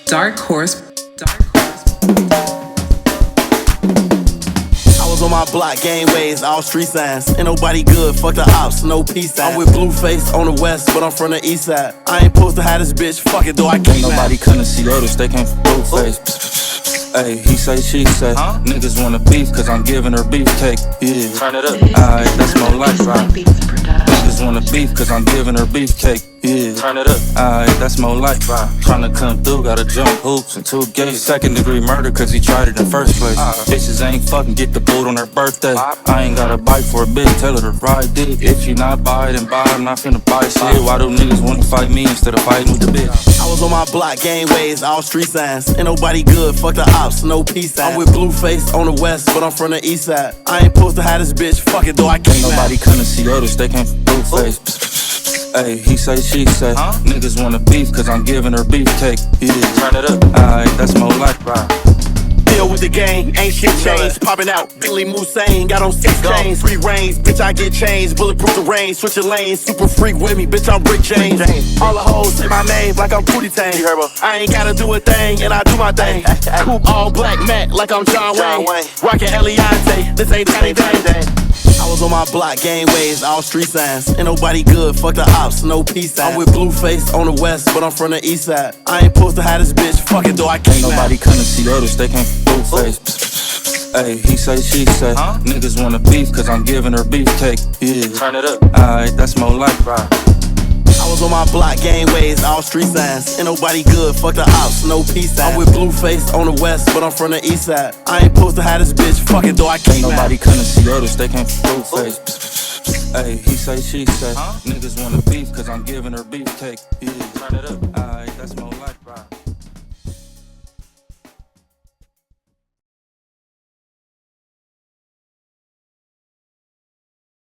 Dark Horse. I was on my block, game ways, all street signs. Ain't nobody good, fuck the ops, no peace signs. I'm with Blueface on the west, but I'm from the east side. I ain't supposed to have this bitch, fuck it though, I can't. Ain't nobody couldn't see others, they came from Blueface. Hey, he say, she say, niggas wanna beef, cause I'm giving her beefcake. Yeah, turn it up. Alright, that's more life, right? Niggas wanna beef, cause I'm giving her beefcake. Yeah, turn it up. Alright, that's more life, right? Tryna come through, gotta jump hoops and 2 gates. 2nd degree murder, cause he tried it in first place. Bitches ain't fucking get the boot on her birthday. I ain't got a bite for a bitch, tell her to ride dick. If she not buy it, then buy it, I'm not finna buy shit. Why do niggas wanna fight me instead of fighting with the bitch? I was on my block, game ways, all street signs. Ain't nobody good, fuck the ops, no peace signs. I'm with Blueface on the west, but I'm from the east side. I ain't supposed to have this bitch, fuck it though, I can't. Ain't nobody couldn't see others, they came from Blueface. Hey, he say, she say, niggas wanna beef, cause I'm giving her beefcake. Yeah, turn it up. Alright, that's more life, right? Deal with the gang, ain't shit changed. Popping out, Billy Moussain, got on 6 chains. Free range, bitch, I get changed. Bulletproof the range, switching lanes. Super freak with me, bitch, I'm Rick James. All the hoes say my name like I'm Pootie Tang. I ain't gotta do a thing, and I do my thing. Coupe all black matte like I'm John Wayne. Rockin' Eliante, this ain't Danny Day. I was on my block, game ways, all street signs. Ain't nobody good, fuck the ops, no peace signs. I'm with Blueface on the west, but I'm from the east side. I ain't supposed to have this bitch, fuck it though, I can't. Ain't nobody couldn't see others, they came from Blueface. Hey, he say, she say, niggas wanna beef, cause I'm giving her beefcake. Yeah, turn it up. Alright, that's more life, right? I was on my block, game ways, all street signs. Ain't nobody good, fuck the ops, no peace signs. I'm with Blueface on the west, but I'm from the east side. I ain't supposed to have this bitch, fuck it though, I can't. Ain't nobody couldn't see others, they came from Blueface. Hey, he say, she say, niggas wanna beef, cause I'm giving her beefcake. Yeah, turn it up.